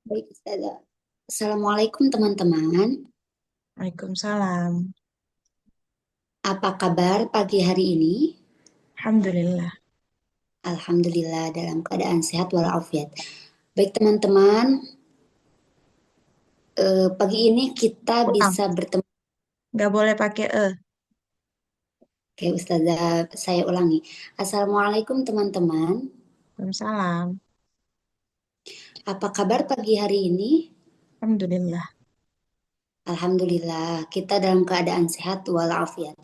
Baik, Ustazah. Assalamualaikum teman-teman. Waalaikumsalam. Apa kabar pagi hari ini? Alhamdulillah. Alhamdulillah dalam keadaan sehat walafiat. Baik teman-teman, pagi ini kita Ulang. bisa bertemu. Nggak boleh pakai e. Oke, Ustazah, saya ulangi. Assalamualaikum teman-teman. Waalaikumsalam. Apa kabar pagi hari ini? Alhamdulillah. Alhamdulillah, kita dalam keadaan sehat walafiat.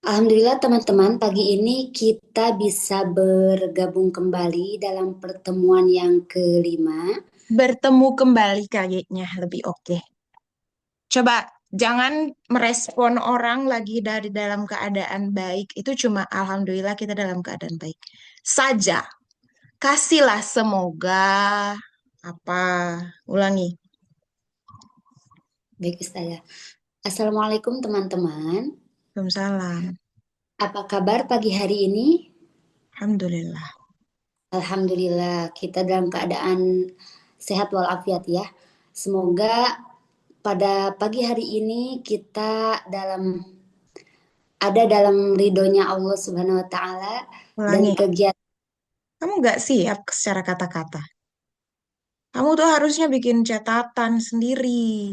Alhamdulillah teman-teman, pagi ini kita bisa bergabung kembali dalam pertemuan yang kelima. Bertemu kembali kayaknya lebih oke. Coba jangan merespon orang lagi dari dalam keadaan baik. Itu cuma alhamdulillah kita dalam keadaan baik. Saja. Kasihlah semoga apa? Ulangi. Baik, Ustazah. Assalamualaikum teman-teman. Waalaikumsalam. Apa kabar pagi hari ini? Alhamdulillah. Alhamdulillah kita dalam keadaan sehat walafiat ya. Semoga pada pagi hari ini kita dalam ada dalam ridhonya Allah Subhanahu wa taala dan Ulangi. kegiatan. Kamu nggak siap secara kata-kata. Kamu tuh harusnya bikin catatan sendiri.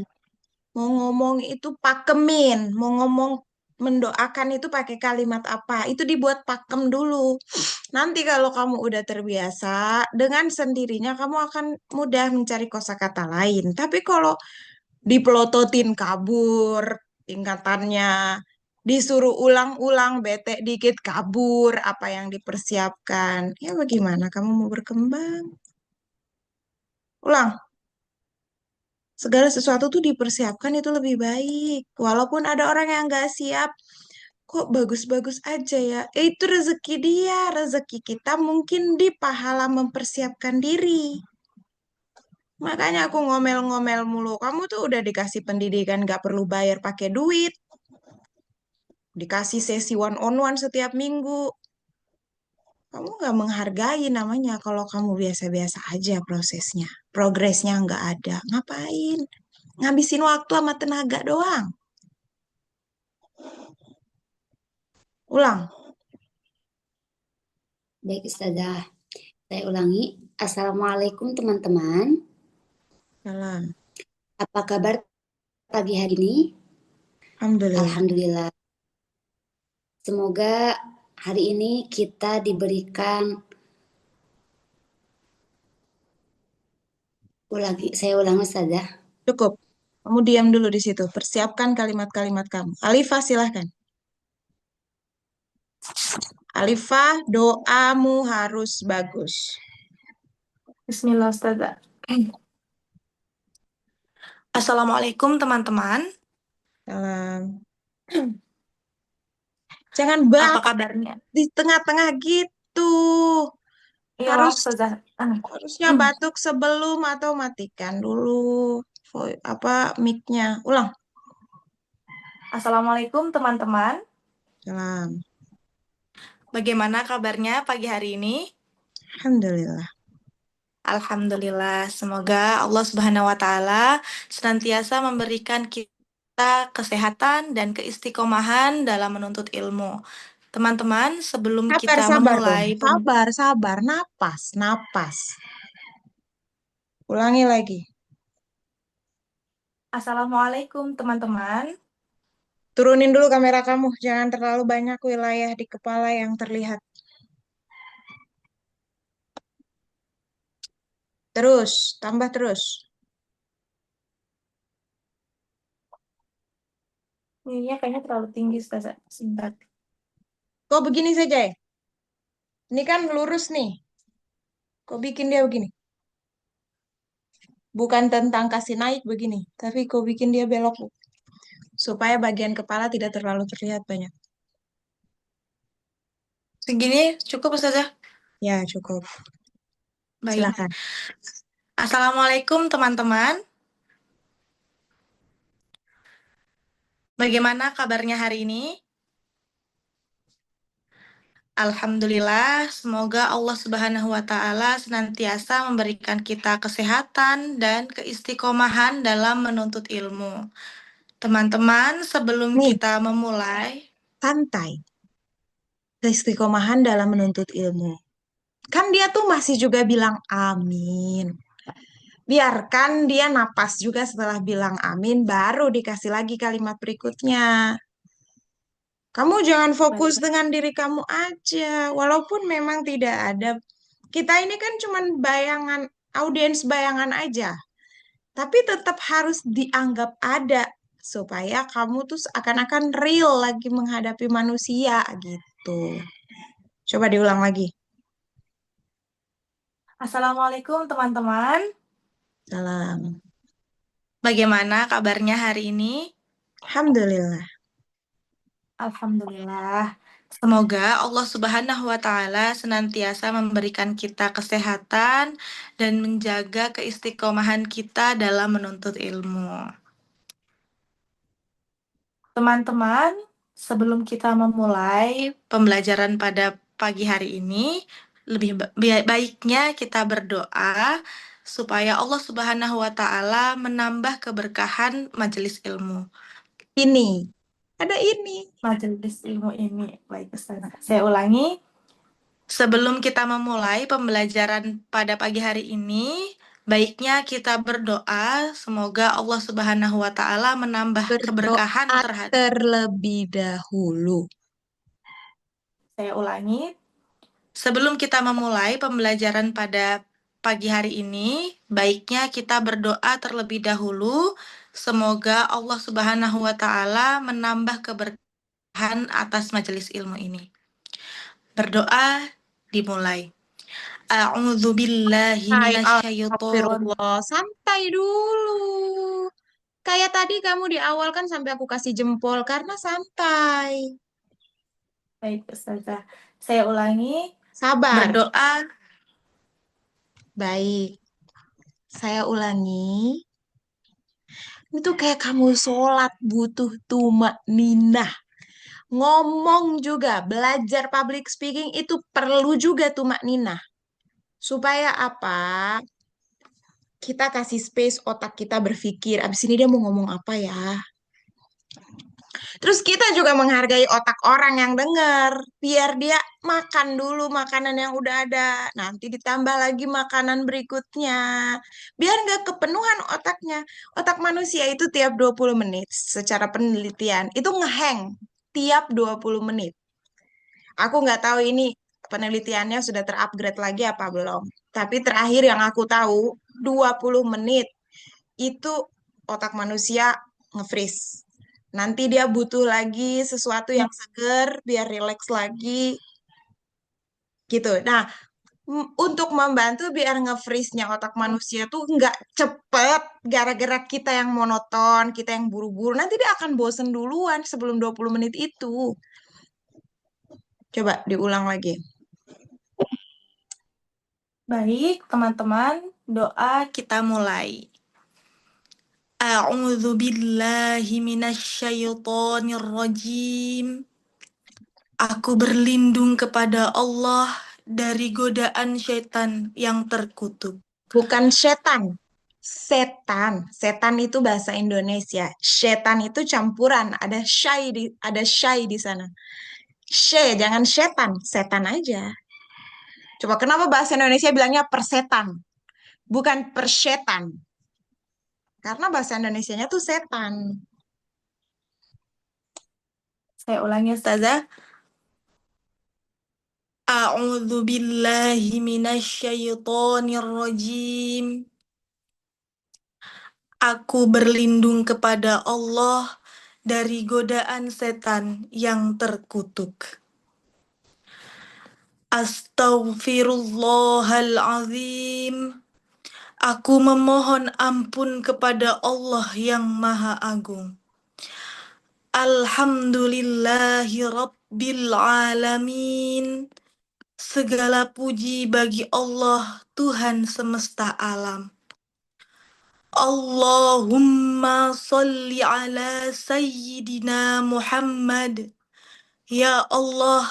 Mau ngomong itu pakemin, mau ngomong mendoakan itu pakai kalimat apa? Itu dibuat pakem dulu. Nanti kalau kamu udah terbiasa, dengan sendirinya kamu akan mudah mencari kosakata lain. Tapi kalau dipelototin kabur, tingkatannya disuruh ulang-ulang, bete dikit kabur, apa yang dipersiapkan. Ya bagaimana kamu mau berkembang? Ulang. Segala sesuatu tuh dipersiapkan itu lebih baik. Walaupun ada orang yang nggak siap, kok bagus-bagus aja ya. Itu rezeki dia, rezeki kita mungkin di pahala mempersiapkan diri. Makanya aku ngomel-ngomel mulu. Kamu tuh udah dikasih pendidikan nggak perlu bayar pakai duit. Dikasih sesi one on one setiap minggu. Kamu nggak menghargai namanya kalau kamu biasa-biasa aja prosesnya. Progresnya nggak ada. Ngapain? Ngabisin waktu sama tenaga doang. Ulang. Baik Ustazah, saya ulangi. Assalamualaikum teman-teman. Salam. Apa kabar pagi hari ini? Alhamdulillah. Alhamdulillah. Semoga hari ini kita diberikan saya ulangi saja. Cukup. Kamu diam dulu di situ. Persiapkan kalimat-kalimat kamu. Alifah, silahkan. Alifah, doamu harus bagus. Bismillah Ustazah. Assalamualaikum teman-teman. Salam. Jangan Apa batuk kabarnya? di tengah-tengah gitu. Iya Harus maaf Ustazah. harusnya batuk sebelum atau matikan dulu apa mic-nya. Ulang. Assalamualaikum teman-teman. Salam. Bagaimana kabarnya pagi hari ini? Alhamdulillah. Alhamdulillah. Semoga Allah Subhanahu wa taala senantiasa memberikan kita kesehatan dan keistiqomahan dalam menuntut ilmu. Teman-teman, sebelum Sabar, kita sabar dong. memulai Sabar, sabar. Napas, napas. Ulangi lagi. Assalamualaikum teman-teman. Turunin dulu kamera kamu, jangan terlalu banyak wilayah di kepala yang terlihat. Terus, tambah terus. Ini kayaknya terlalu tinggi Ustazah. Sebentar. Kok begini saja ya? Ini kan lurus nih. Kok bikin dia begini? Bukan tentang kasih naik begini, tapi kok bikin dia belok, Bu. Supaya bagian kepala tidak terlalu terlihat banyak. Segini cukup Ustazah? Ya, cukup. Baik. Silakan. Assalamualaikum teman-teman. Bagaimana kabarnya hari ini? Alhamdulillah, semoga Allah Subhanahu wa Ta'ala senantiasa memberikan kita kesehatan dan keistiqomahan dalam menuntut ilmu. Teman-teman, sebelum Nih, kita memulai, santai. Keistiqomahan dalam menuntut ilmu. Kan dia tuh masih juga bilang amin. Biarkan dia napas juga setelah bilang amin, baru dikasih lagi kalimat berikutnya. Kamu jangan fokus baik, dengan diri kamu aja, walaupun memang tidak ada. Kita ini kan cuman bayangan, audiens bayangan aja, tapi tetap harus dianggap ada supaya kamu tuh seakan-akan real lagi menghadapi manusia gitu. Coba diulang lagi. Assalamualaikum teman-teman. Salam. Bagaimana kabarnya hari ini? Alhamdulillah. Alhamdulillah. Semoga Allah Subhanahu wa Ta'ala senantiasa memberikan kita kesehatan dan menjaga keistiqomahan kita dalam menuntut ilmu. Teman-teman, sebelum kita memulai pembelajaran pada pagi hari ini, lebih baiknya kita berdoa supaya Allah Subhanahu wa Ta'ala menambah keberkahan majelis ilmu. Ini, ada ini. Majelis ilmu ini, baik Ustaz. Saya ulangi, sebelum kita memulai pembelajaran pada pagi hari ini, baiknya kita berdoa semoga Allah Subhanahu wa Ta'ala menambah keberkahan Berdoa terhadap. terlebih dahulu. Saya ulangi, sebelum kita memulai pembelajaran pada pagi hari ini, baiknya kita berdoa terlebih dahulu. Semoga Allah Subhanahu wa Ta'ala menambah keberkahan atas majelis ilmu ini. Berdoa dimulai. A'udzu billahi Hai, minasyaiton. astagfirullah. Santai dulu. Kayak tadi kamu di awal kan sampai aku kasih jempol karena santai. Baik, Ustazah. Saya ulangi, Sabar. berdoa. Baik. Saya ulangi. Itu kayak kamu sholat butuh tumak ninah. Ngomong juga, belajar public speaking itu perlu juga tumak ninah. Supaya apa? Kita kasih space otak kita berpikir, abis ini dia mau ngomong apa ya? Terus kita juga menghargai otak orang yang dengar, biar dia makan dulu makanan yang udah ada, nanti ditambah lagi makanan berikutnya. Biar nggak kepenuhan otaknya. Otak manusia itu tiap 20 menit, secara penelitian, itu ngeheng tiap 20 menit. Aku nggak tahu ini penelitiannya sudah terupgrade lagi apa belum. Tapi terakhir yang aku tahu, 20 menit itu otak manusia nge-freeze. Nanti dia butuh lagi sesuatu yang seger biar rileks lagi gitu. Nah, untuk membantu biar nge-freeze-nya otak manusia tuh nggak cepet gara-gara kita yang monoton, kita yang buru-buru. Nanti dia akan bosen duluan sebelum 20 menit itu. Coba diulang lagi. Baik, teman-teman, doa kita mulai. A'udzu billahi minasyaitonir rajim. Aku berlindung kepada Allah dari godaan syaitan yang terkutuk. Bukan setan. Setan. Setan itu bahasa Indonesia. Setan itu campuran. Ada syai di sana. Jangan setan. Setan aja. Coba kenapa bahasa Indonesia bilangnya persetan, bukan persetan? Karena bahasa Indonesianya tuh setan. Saya ulangi, Ustazah. A'udzu billahi minasyaitonir rajim. Aku berlindung kepada Allah dari godaan setan yang terkutuk. Astaghfirullahalazim. Aku memohon ampun kepada Allah yang Maha Agung. Alhamdulillahi Rabbil Alamin. Segala puji bagi Allah, Tuhan semesta alam. Allahumma salli ala Sayyidina Muhammad. Ya Allah,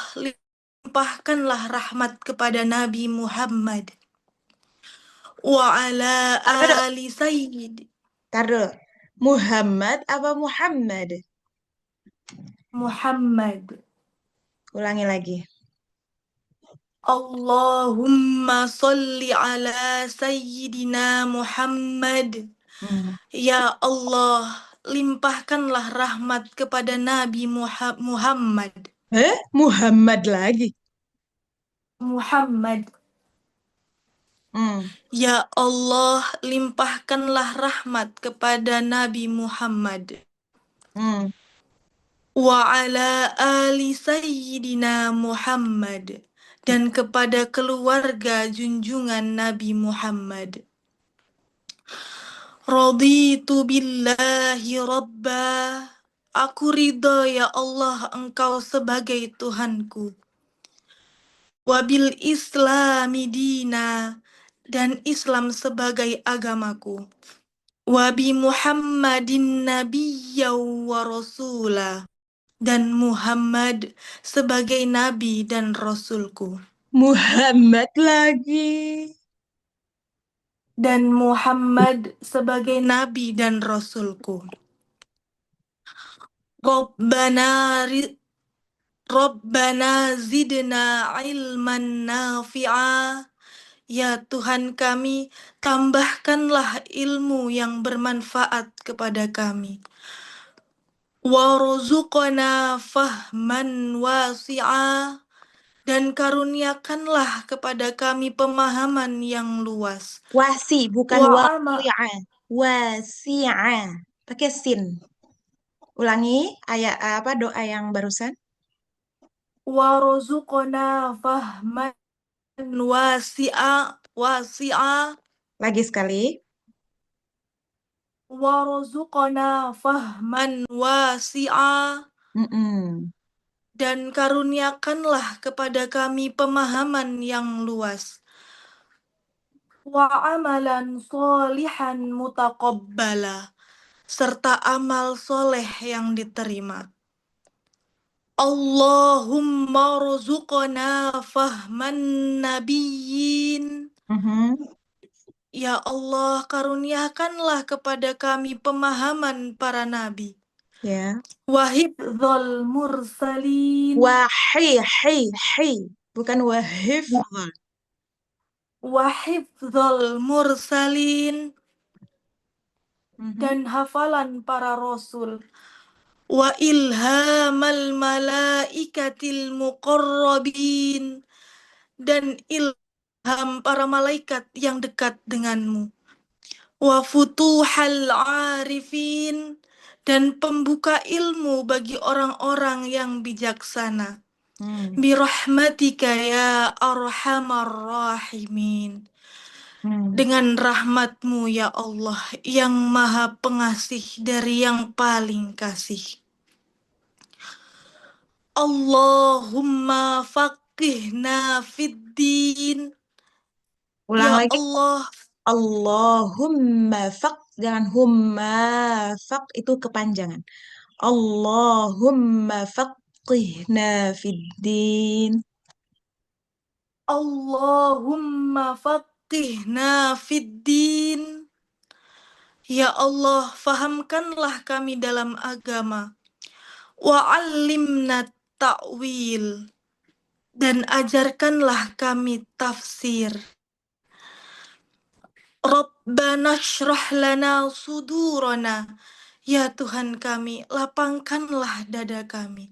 limpahkanlah rahmat kepada Nabi Muhammad wa ala Tar dulu, ali Sayyid tar dulu. Muhammad apa Muhammad? Muhammad. Ulangi lagi. Allahumma sholli ala Sayyidina Muhammad. Hmm. Ya Allah, limpahkanlah rahmat kepada Nabi Muhammad. Muhammad lagi. Muhammad. Hmm. Ya Allah, limpahkanlah rahmat kepada Nabi Muhammad. Hmm. Wa ala ali Sayyidina Muhammad. Dan kepada keluarga junjungan Nabi Muhammad. Raditu billahi rabba. Aku ridha ya Allah Engkau sebagai Tuhanku. Wabil islami dina. Dan Islam sebagai agamaku. Wabi Muhammadin nabiyya wa rasula. Dan Muhammad sebagai nabi dan rasulku. Muhammad lagi. Dan Muhammad sebagai nabi dan rasulku. Rabbana Rabbana zidna ilman nafi'a. Ya Tuhan kami, tambahkanlah ilmu yang bermanfaat kepada kami. Warzuqna fahman wasi'a. Dan karuniakanlah kepada kami pemahaman yang luas. Wasi, bukan Wa'ama wasi'a. Wasi'a. Pakai sin. Ulangi ayat apa doa yang barusan? warzuqna fahman wasi'a. Lagi sekali. Warzuqna fahman wasi'a. Mm-mm. Dan karuniakanlah kepada kami pemahaman yang luas. Wa amalan solihan mutaqabbala. Serta amal soleh yang diterima. Allahumma rzuqna fahman nabiyyin. Mhm. Ya Allah, karuniakanlah kepada kami pemahaman para nabi. Ya. Wahifdzal mursalin. Hi. Bukan wahifdzal. Wahifdzal mursalin. Mhm. Dan hafalan para rasul. Wa ilhamal malaikatil muqarrabin. Dan ilham para malaikat yang dekat denganmu. Wa futuhal arifin. Dan pembuka ilmu bagi orang-orang yang bijaksana. Hmm. Birahmatika ya arhamar rahimin. Hmm. Dengan rahmatmu ya Allah yang maha pengasih dari yang paling kasih. Allahumma faqihna fid din. Ulang Ya lagi. Allah, Allahumma faq, jangan humma faq itu kepanjangan. Allahumma faqihna fid din. Allahumma faqihna fid din. Ya Allah, fahamkanlah kami dalam agama. Wa'allimna ta'wil. Dan ajarkanlah kami tafsir. Rabbana shrah lana sudurana. Ya Tuhan kami, lapangkanlah dada kami.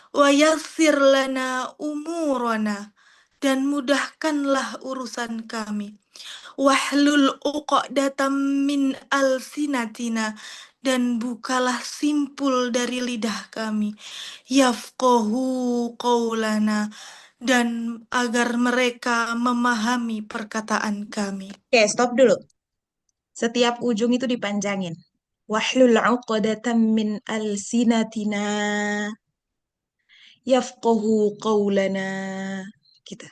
Wa yassir lana umurana. Dan mudahkanlah urusan kami. Wahlul uqdatam min alsinatina. Dan bukalah simpul dari lidah kami. Yafqahu qaulana. Dan agar mereka memahami perkataan kami. Oke, stop dulu. Setiap ujung itu dipanjangin. Wahlul 'uqdatam min alsinatina yafqahu qawlana. Gitu.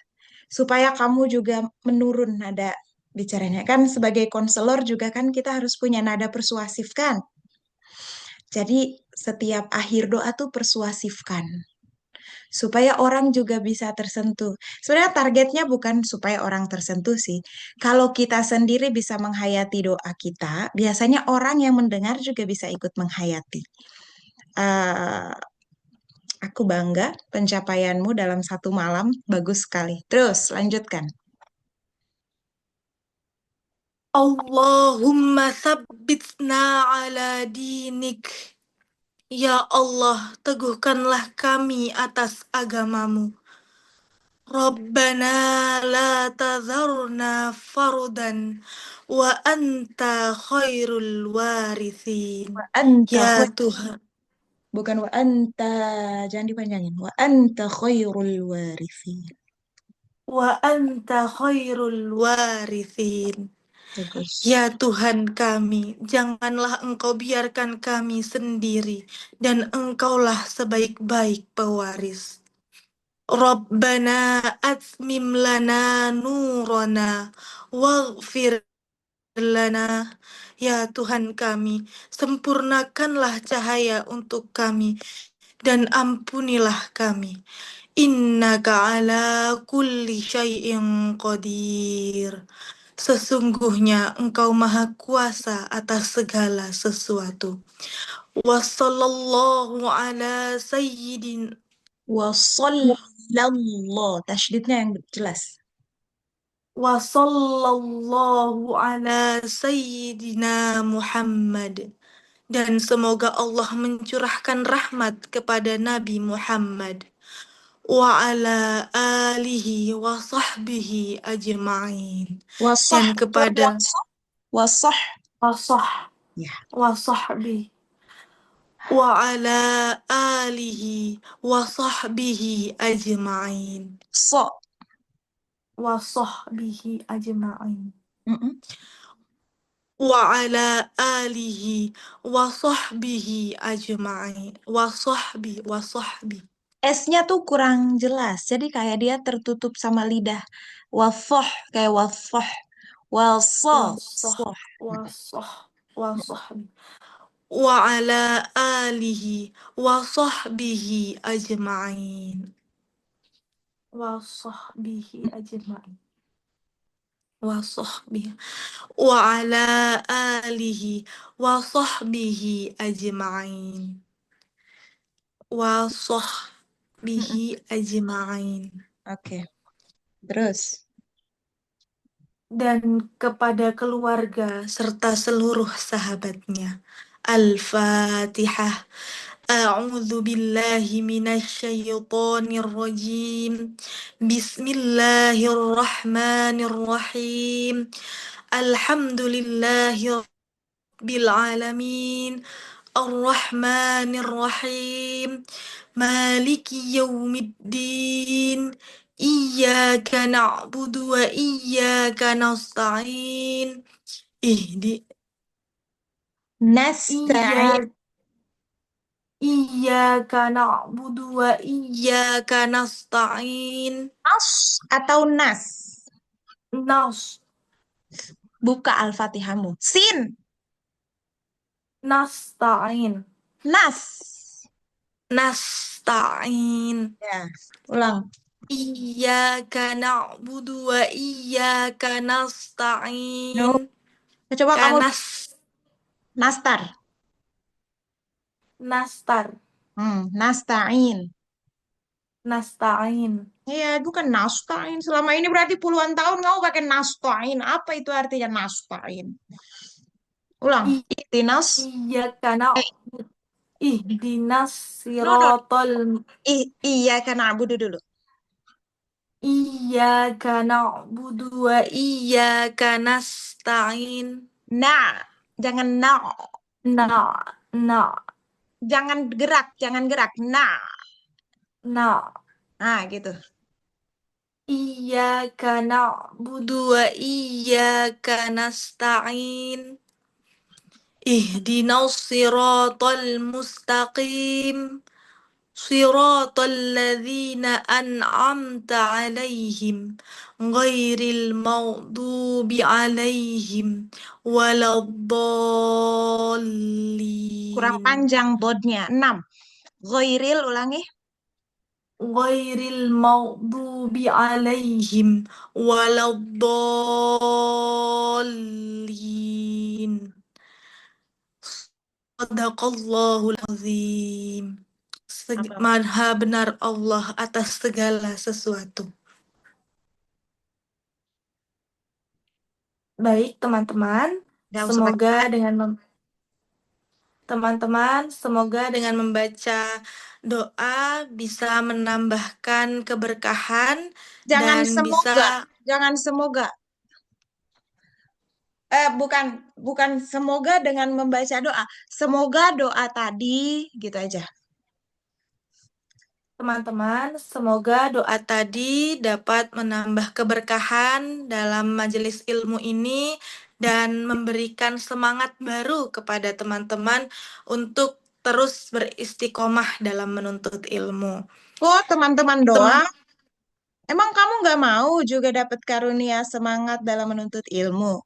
Supaya kamu juga menurun nada bicaranya. Kan sebagai konselor juga kan kita harus punya nada persuasif kan? Jadi setiap akhir doa tuh persuasifkan. supaya orang juga bisa tersentuh. Sebenarnya targetnya bukan supaya orang tersentuh sih. Kalau kita sendiri bisa menghayati doa kita, biasanya orang yang mendengar juga bisa ikut menghayati. Eh, aku bangga pencapaianmu dalam satu malam, bagus sekali. Terus lanjutkan. Allahumma tsabbitna ala dinik. Ya Allah, teguhkanlah kami atas agamamu. Rabbana la tadharna fardan wa anta khairul warithin. Wa anta Ya khair, Tuhan, bukan wa anta, jangan dipanjangin. Wa anta khairul warithin. wa anta khairul warithin. Bagus. Ya Tuhan kami, janganlah Engkau biarkan kami sendiri, dan Engkaulah sebaik-baik pewaris. Rabbana atmim lana nurana waghfir lana. Ya Tuhan kami, sempurnakanlah cahaya untuk kami dan ampunilah kami. Innaka ala kulli syai'in qadir. Sesungguhnya Engkau maha kuasa atas segala sesuatu. Wassallallahu ala sayyidin Wa sallallahu, tasydidnya yang jelas. Wassallallahu ala sayyidina Muhammad. Dan semoga Allah mencurahkan rahmat kepada Nabi Muhammad wa ala alihi wa sahbihi ajma'in. Wasah, Dan kepada wasah. wasah Ya, wa sahbihi wa ala alihi wa sahbihi ajma'in. so. Wa sahbihi ajma'in. Mm-mm. Wa ala alihi wa sahbihi ajma'in. Wa sahbi. S-nya tuh kurang jelas. Jadi kayak dia tertutup sama lidah. Wafoh, kayak wafoh. Walso. Wasah, Soh. wasah, wasahbi. Wa ala alihi wa sahbihi ajma'in. Wa sahbihi ajma'in. Wa sahbihi. Wa ala alihi wa sahbihi ajma'in. Wa Mm-mm. sahbihi ajma'in. Oke, terus. Dan kepada keluarga serta seluruh sahabatnya. Al-Fatihah. A'udzu billahi minasyaitonir rajim. Bismillahirrahmanirrahim. Alhamdulillahi rabbil alamin. Ar-Rahmanir-Rahim. Maliki yaumiddin. Iyyaka na'budu wa iyyaka nasta'in. Ihdi Nasta'in. Iyyaka Iyyaka na'budu wa iyyaka nasta'in. Nas atau nas? Nas Buka Al-Fatihahmu. Sin. Nasta'in. Nas. Nasta'in. Ya, ulang. Iyyaka na'budu wa iyyaka No. nasta'in. Coba kamu Kanas nastar. nastar Nasta'in. nasta'in. Iya, bukan nasta'in. Selama ini berarti puluhan tahun kamu pakai nasta'in. Apa itu artinya nasta'in? Ulang. I- Ihdinas. Iyyaka Eh, na'budu ihdinas no. siratal Iya, karena abudu dulu. Iyyaka na'budu wa iyyaka nasta'in. Nah, jangan nah. Na na Jangan gerak, jangan gerak. Nah. na Nah, gitu. Iyyaka na'budu wa iyyaka nasta'in. Ihdinas siratal mustaqim. Siratal ladzina an'amta 'alaihim ghairil maghdubi 'alaihim Kurang waladdallin. panjang dotnya. 6. Ghairil, ulangi. ghairil maghdubi alaihim waladdallin. Sadaqallahul azim. Apa? Maha benar Allah atas segala sesuatu. Baik, teman-teman, Gak usah pakai. semoga dengan teman-teman, semoga dengan membaca doa bisa menambahkan keberkahan Jangan dan semoga, bisa jangan semoga. Bukan semoga dengan membaca doa. Semoga doa tadi gitu aja. teman-teman, semoga doa tadi dapat menambah keberkahan dalam majelis ilmu ini dan memberikan semangat baru kepada teman-teman untuk terus beristiqomah dalam menuntut ilmu. Oh, teman-teman Tem- doa. Emang kamu nggak mau juga dapat karunia semangat dalam menuntut ilmu?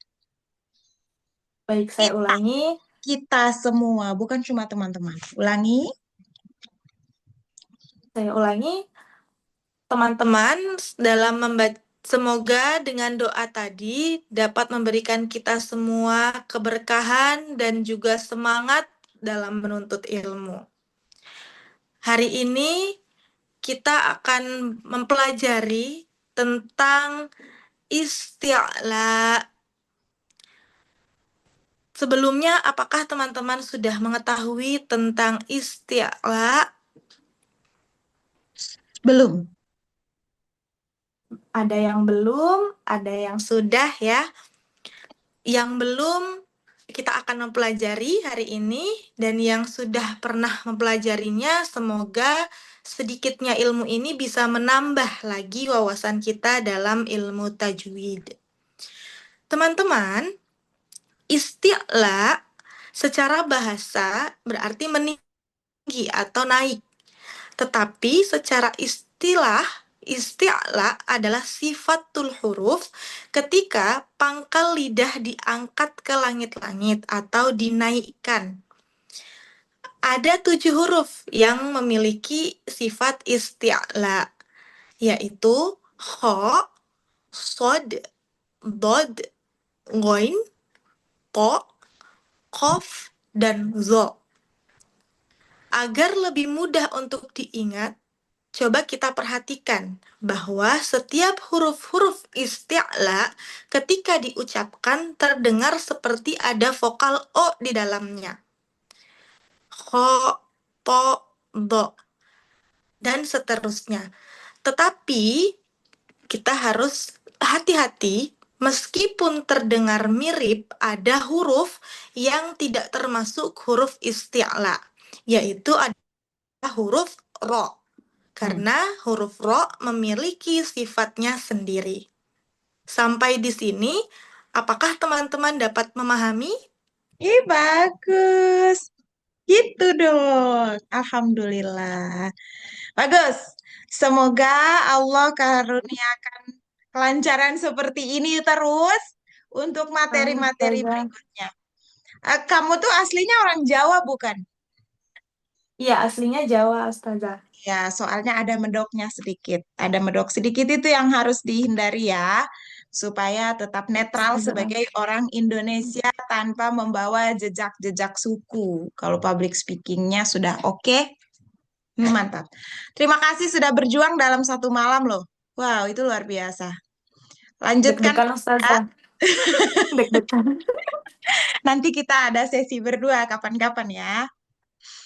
Baik, saya Kita, ulangi. kita semua, bukan cuma teman-teman. Ulangi. Saya ulangi, teman-teman, dalam membaca, semoga dengan doa tadi dapat memberikan kita semua keberkahan dan juga semangat dalam menuntut ilmu. Hari ini kita akan mempelajari tentang isti'la. Sebelumnya, apakah teman-teman sudah mengetahui tentang isti'la? Belum. Ada yang belum, ada yang sudah ya. Yang belum kita akan mempelajari hari ini, dan yang sudah pernah mempelajarinya, semoga sedikitnya ilmu ini bisa menambah lagi wawasan kita dalam ilmu tajwid. Teman-teman, isti'la secara bahasa berarti meninggi atau naik. Tetapi secara istilah, isti'la adalah sifatul huruf ketika pangkal lidah diangkat ke langit-langit atau dinaikkan. Ada 7 huruf yang memiliki sifat isti'la, yaitu kha, sod, dod, ghain, to, qaf, dan zo. Agar lebih mudah untuk diingat, coba kita perhatikan bahwa setiap huruf-huruf isti'la ketika diucapkan terdengar seperti ada vokal O di dalamnya. Kho, to, do, dan seterusnya. Tetapi kita harus hati-hati meskipun terdengar mirip, ada huruf yang tidak termasuk huruf isti'la, yaitu ada huruf ro. Karena huruf ro memiliki sifatnya sendiri. Sampai di sini, apakah teman-teman dapat memahami? Ih, bagus. Gitu dong. Alhamdulillah. Bagus. Semoga Allah karuniakan kelancaran seperti ini terus untuk Amin, materi-materi Ustazah. berikutnya. Kamu tuh aslinya orang Jawa, bukan? Iya, aslinya Jawa, Ustazah. Ya, soalnya ada medoknya sedikit. Ada medok sedikit itu yang harus dihindari ya, supaya tetap netral Ustazah. sebagai orang Indonesia tanpa membawa jejak-jejak suku. Kalau public speakingnya sudah oke, mantap. Terima kasih sudah berjuang dalam satu malam loh. Wow, itu luar biasa. Lanjutkan Deg-degan, ya. Ustazah. Deg-degan. Nanti kita ada sesi berdua kapan-kapan ya.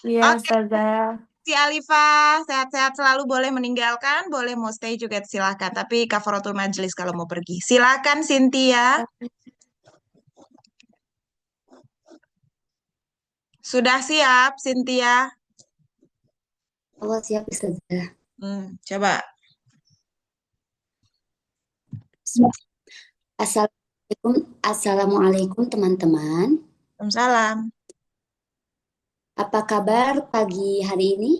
Iya, Oke, Ustazah. si Alifa, sehat-sehat selalu, boleh meninggalkan, boleh mau stay juga silahkan. Tapi kafaratul majelis kalau mau pergi. Silakan Cynthia. Sudah siap Cynthia? Allah siap Ustazah. Coba. Assalamualaikum teman-teman. Salam. Apa kabar pagi hari ini?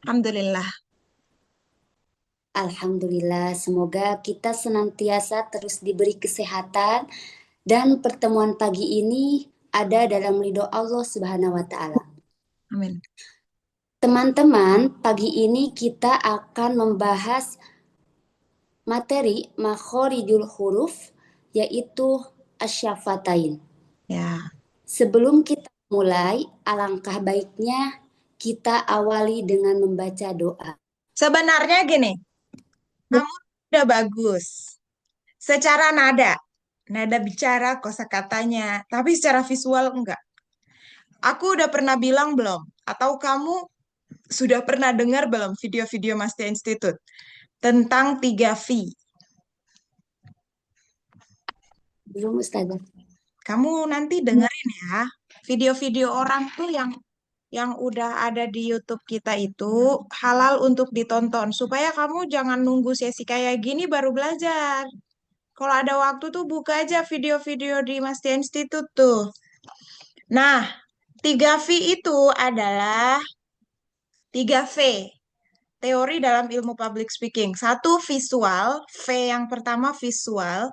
Alhamdulillah. Alhamdulillah, semoga kita senantiasa terus diberi kesehatan dan pertemuan pagi ini ada dalam ridho Allah Subhanahu wa Ta'ala. Amin. Teman-teman, pagi ini kita akan membahas materi makhorijul huruf, yaitu asyafatain. Ya, Sebelum kita mulai, alangkah baiknya kita awali dengan membaca doa. sebenarnya gini, kamu udah bagus. Secara nada, nada bicara, kosakatanya, tapi secara visual enggak. Aku udah pernah bilang belum? Atau kamu sudah pernah dengar belum video-video Mastia Institute tentang 3V? Belum, Ustazah. Kamu nanti dengerin ya, video-video orang tuh yang udah ada di YouTube kita itu halal untuk ditonton supaya kamu jangan nunggu sesi kayak gini baru belajar. Kalau ada waktu tuh buka aja video-video di Mastia Institute tuh. Nah, 3V itu adalah 3V. Teori dalam ilmu public speaking. Satu visual, V yang pertama visual.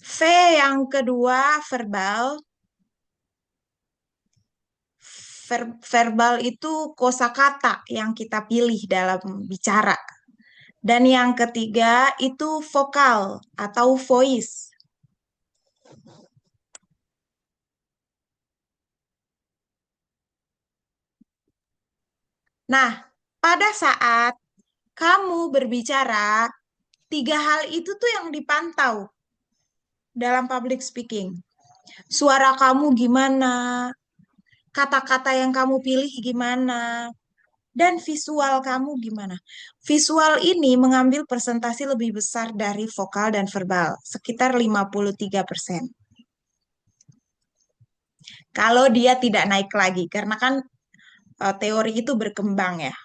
V yang kedua verbal. Verbal itu kosakata yang kita pilih dalam bicara. Dan yang ketiga itu vokal atau voice. Nah, pada saat kamu berbicara, tiga hal itu tuh yang dipantau dalam public speaking. Suara kamu gimana, kata-kata yang kamu pilih gimana, dan visual kamu gimana. Visual ini mengambil persentase lebih besar dari vokal dan verbal, sekitar 53%. Kalau dia tidak naik lagi, karena kan teori itu berkembang ya.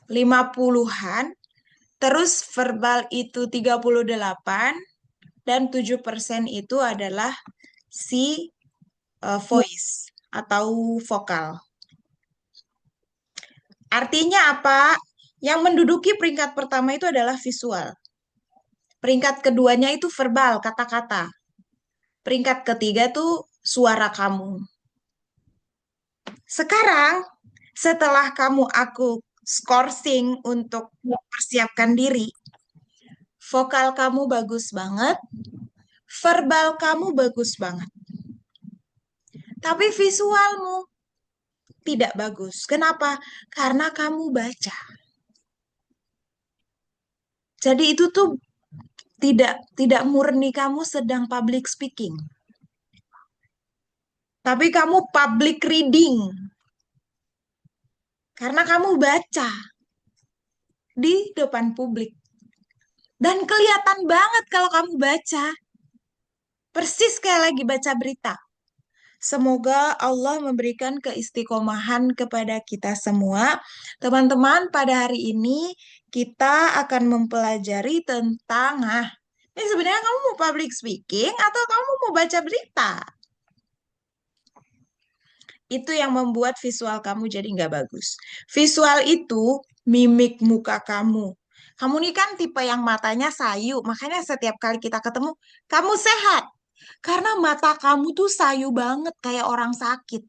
50-an, terus verbal itu 38, dan 7% itu adalah si voice atau vokal. Artinya apa? Yang menduduki peringkat pertama itu adalah visual. Peringkat keduanya itu verbal, kata-kata. Peringkat ketiga tuh suara kamu. Sekarang, setelah aku skorsing untuk persiapkan diri, vokal kamu bagus banget, verbal kamu bagus banget. Tapi visualmu tidak bagus. Kenapa? Karena kamu baca. Jadi itu tuh tidak murni kamu sedang public speaking. Tapi kamu public reading. Karena kamu baca di depan publik. Dan kelihatan banget kalau kamu baca. Persis kayak lagi baca berita. Semoga Allah memberikan keistiqomahan kepada kita semua. Teman-teman, pada hari ini kita akan mempelajari tentang, ini sebenarnya kamu mau public speaking atau kamu mau baca berita? Itu yang membuat visual kamu jadi nggak bagus. Visual itu mimik muka kamu. Kamu nih kan tipe yang matanya sayu, makanya setiap kali kita ketemu, kamu sehat. Karena mata kamu tuh sayu banget kayak orang sakit.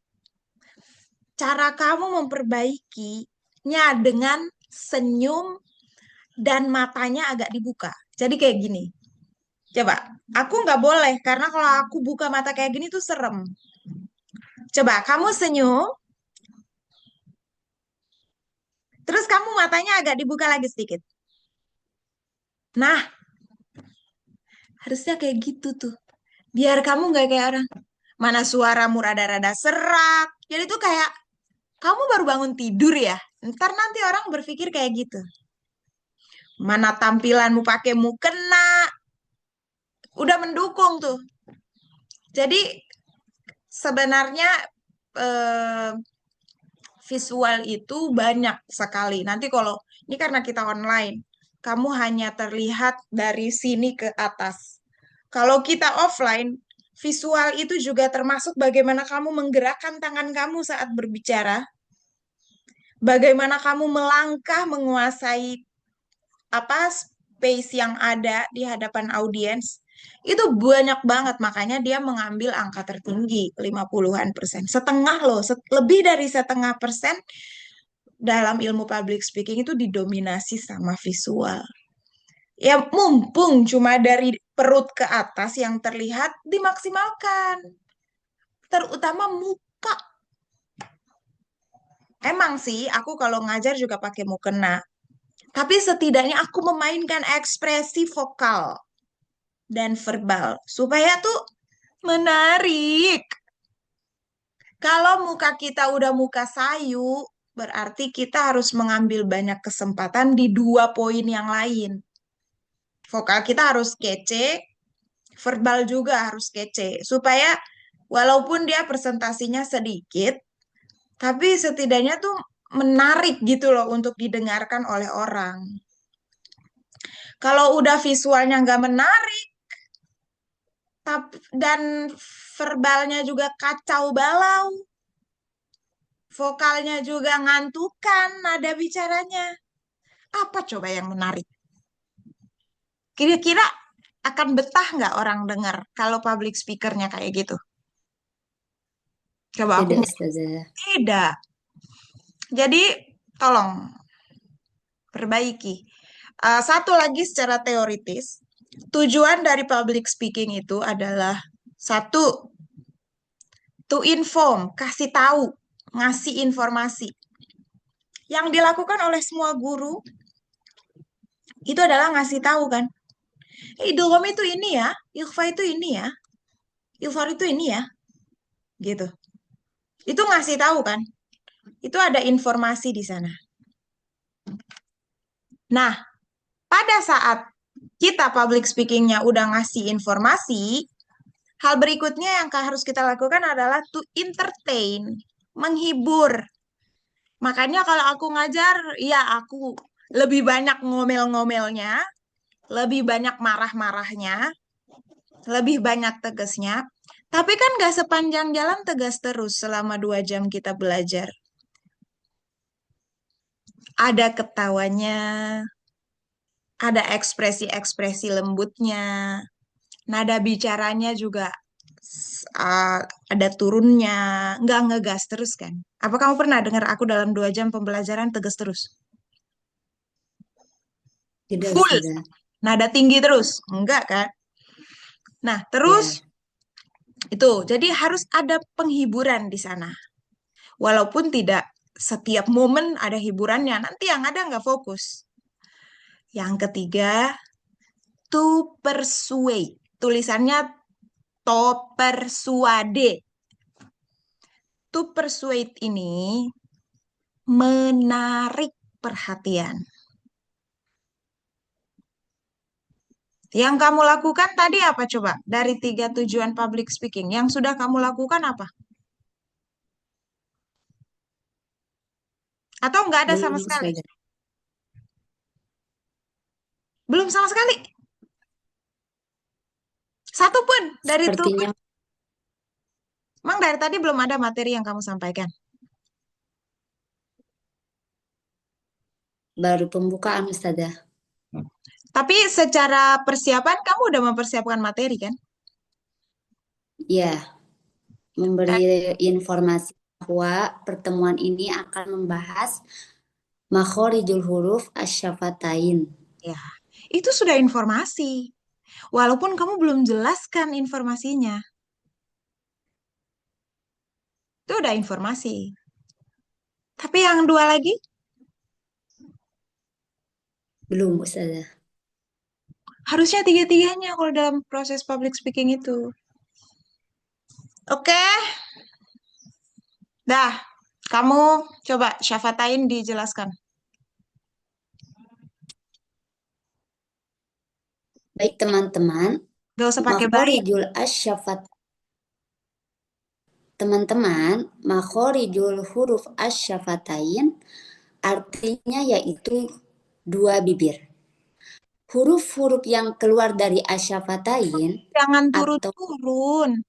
Cara kamu memperbaikinya dengan senyum dan matanya agak dibuka. Jadi kayak gini. Coba, aku nggak boleh karena kalau aku buka mata kayak gini tuh serem. Coba, kamu senyum, terus kamu matanya agak dibuka lagi sedikit. Nah, harusnya kayak gitu tuh. Biar kamu nggak kayak orang, mana suaramu rada-rada serak. Jadi tuh kayak, kamu baru bangun tidur ya? Ntar nanti orang berpikir kayak gitu. Mana tampilanmu pakai mukena, udah mendukung tuh. Jadi sebenarnya eh, visual itu banyak sekali. Nanti kalau ini karena kita online, kamu hanya terlihat dari sini ke atas. Kalau kita offline, visual itu juga termasuk bagaimana kamu menggerakkan tangan kamu saat berbicara, bagaimana kamu melangkah menguasai apa space yang ada di hadapan audiens, Itu banyak banget, makanya dia mengambil angka tertinggi, 50-an%. Setengah loh, lebih dari setengah persen dalam ilmu public speaking itu didominasi sama visual. Ya mumpung cuma dari perut ke atas yang terlihat dimaksimalkan, terutama muka. Emang sih, aku kalau ngajar juga pakai mukena. Tapi setidaknya aku memainkan ekspresi vokal dan verbal supaya tuh menarik. Kalau muka kita udah muka sayu, berarti kita harus mengambil banyak kesempatan di dua poin yang lain. Vokal kita harus kece, verbal juga harus kece. Supaya walaupun dia presentasinya sedikit, tapi setidaknya tuh menarik gitu loh untuk didengarkan oleh orang. Kalau udah visualnya nggak menarik, dan verbalnya juga kacau balau, vokalnya juga ngantukan nada bicaranya. Apa coba yang menarik? Kira-kira akan betah nggak orang dengar kalau public speakernya kayak gitu? Coba aku Tidak, mau. Ustazah. Tidak. Jadi tolong perbaiki. Satu lagi secara teoritis, tujuan dari public speaking itu adalah satu, to inform, kasih tahu, ngasih informasi. Yang dilakukan oleh semua guru itu adalah ngasih tahu kan. Idgham itu ini ya, ikhfa itu ini ya, ilfar itu ini ya, gitu. Itu ngasih tahu kan. Itu ada informasi di sana. Nah, pada saat kita public speakingnya udah ngasih informasi, hal berikutnya yang harus kita lakukan adalah to entertain, menghibur. Makanya kalau aku ngajar, ya aku lebih banyak ngomel-ngomelnya, lebih banyak marah-marahnya, lebih banyak tegasnya. Tapi kan gak sepanjang jalan tegas terus selama 2 jam kita belajar. Ada ketawanya, ada ekspresi-ekspresi lembutnya, nada bicaranya juga uh, ada turunnya, nggak ngegas terus kan. Apa kamu pernah dengar aku dalam 2 jam pembelajaran tegas terus? Tidak, Full, Ustazah. nada tinggi terus? Enggak kan? Nah, terus Ya, itu, jadi harus ada penghiburan di sana. Walaupun tidak setiap momen ada hiburannya, nanti yang ada nggak fokus. Yang ketiga, to persuade. Tulisannya to persuade. To persuade ini menarik perhatian. Yang kamu lakukan tadi apa coba? Dari 3 tujuan public speaking. Yang sudah kamu lakukan apa? Atau nggak ada sama belum, sekali? Ustazah. Belum sama sekali. Satu pun dari tuh. Sepertinya Emang dari tadi belum ada materi yang kamu sampaikan. baru pembukaan, Ustazah. Tapi secara persiapan kamu udah mempersiapkan materi kan? Ya, memberi Dan informasi bahwa pertemuan ini akan membahas makhorijul huruf asyafatain. ya, itu sudah informasi. Walaupun kamu belum jelaskan informasinya. Itu udah informasi. Tapi yang dua lagi, Belum, Ustazah. harusnya tiga-tiganya kalau dalam proses public speaking itu. Oke, dah. Kamu coba syafatain dijelaskan. Baik, teman-teman, Gak usah pakai baik. makhorijul asyafat. Teman-teman, makhorijul huruf asyafatain artinya yaitu dua bibir. Huruf-huruf yang keluar dari asyafatain Jangan atau turun-turun.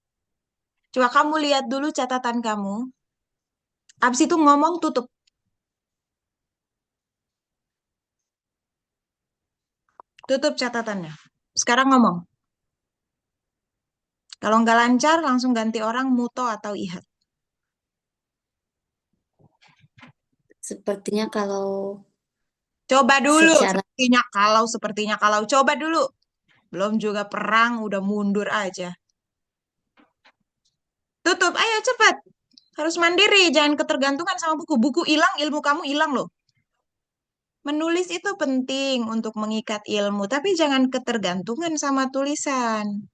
Coba kamu lihat dulu catatan kamu. Abis itu ngomong tutup. Tutup catatannya. Sekarang ngomong. Kalau nggak lancar, langsung ganti orang muto atau ihat. Sepertinya kalau Coba dulu, secara sepertinya kalau. Coba dulu. Belum juga perang, udah mundur aja. Tutup, ayo cepat. Harus mandiri, jangan ketergantungan sama buku. Buku hilang, ilmu kamu hilang loh. Menulis itu penting untuk mengikat ilmu, tapi jangan ketergantungan sama tulisan.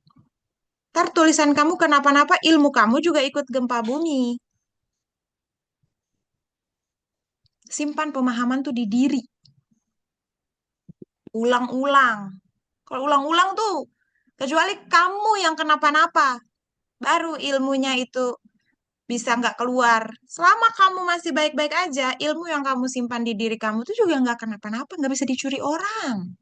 Ntar tulisan kamu kenapa-napa, ilmu kamu juga ikut gempa bumi. Simpan pemahaman tuh di diri. Ulang-ulang. Kalau ulang-ulang tuh, kecuali kamu yang kenapa-napa, baru ilmunya itu bisa nggak keluar. Selama kamu masih baik-baik aja, ilmu yang kamu simpan di diri kamu tuh juga nggak kenapa-napa, nggak bisa dicuri orang.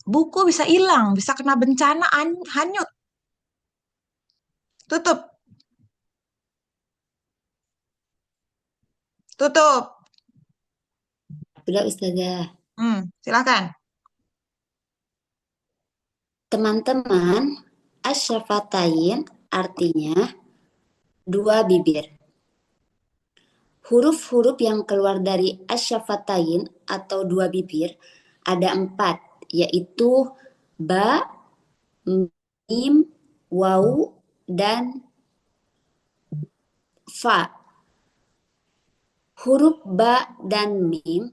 Buku bisa hilang, bisa kena bencana, hanyut. Tutup, tutup. sudah Ustazah. Silakan. Teman-teman, asyafatain artinya dua bibir. Huruf-huruf yang keluar dari asyafatain atau dua bibir ada 4, yaitu ba, mim, wau, dan fa. Huruf ba dan mim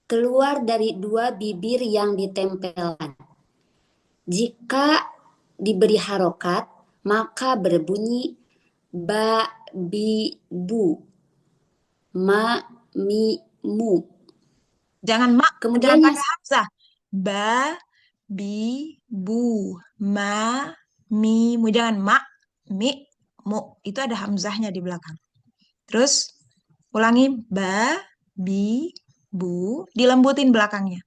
keluar dari dua bibir yang ditempelkan. Jika diberi harokat, maka berbunyi ba, bi, bu, ma, mi, mu. Jangan Kemudian jangan yang pakai hamzah. Ba, bi, bu, ma, mi, mu. Jangan ma, mi, mu. Itu ada hamzahnya di belakang. Terus ulangi ba, bi, bu, dilembutin belakangnya.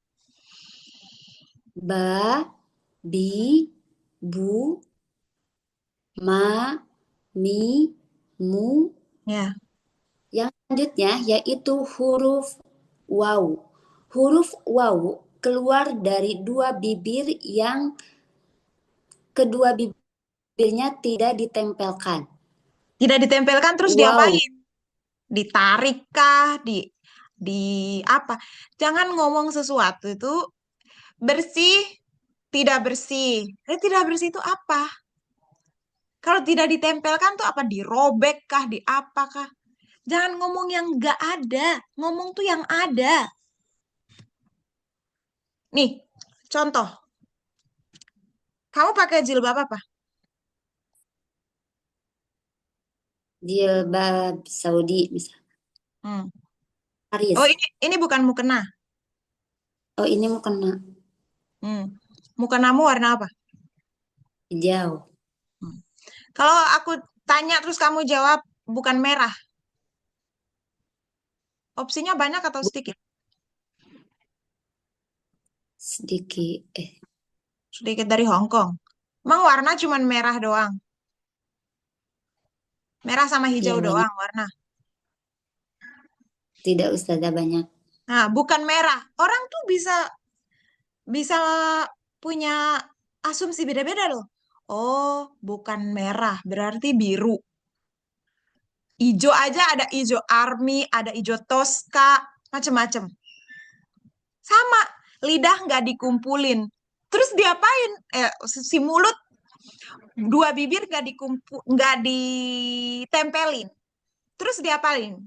ba, bi, bu, ma, mi, mu. Ya. Yang selanjutnya yaitu huruf waw. Huruf waw keluar dari dua bibir yang kedua bibirnya tidak ditempelkan. Tidak ditempelkan terus Wow, diapain? Ditarik kah? Di apa? Jangan ngomong sesuatu itu bersih, tidak bersih. Tidak bersih itu apa? Kalau tidak ditempelkan tuh apa? Dirobek kah? Di apakah? Jangan ngomong yang nggak ada. Ngomong tuh yang ada. Nih, contoh. Kamu pakai jilbab apa? jilbab Saudi misal. Hmm. Oh, Paris. ini bukan mukena. Oh, ini mau kena Hmm. Mukenamu warna apa? hijau. Hmm. Kalau aku tanya terus kamu jawab bukan merah. Opsinya banyak atau sedikit? Sedikit Sedikit dari Hong Kong. Emang warna cuman merah doang. Merah sama ya hijau banyak. doang warna. Tidak Ustazah, banyak. Nah, bukan merah. Orang tuh bisa bisa punya asumsi beda-beda loh. Oh, bukan merah, berarti biru. Ijo aja ada ijo army, ada ijo toska, macem-macem. Sama, lidah nggak dikumpulin. Terus diapain? Si mulut dua bibir nggak ditempelin. Terus diapain?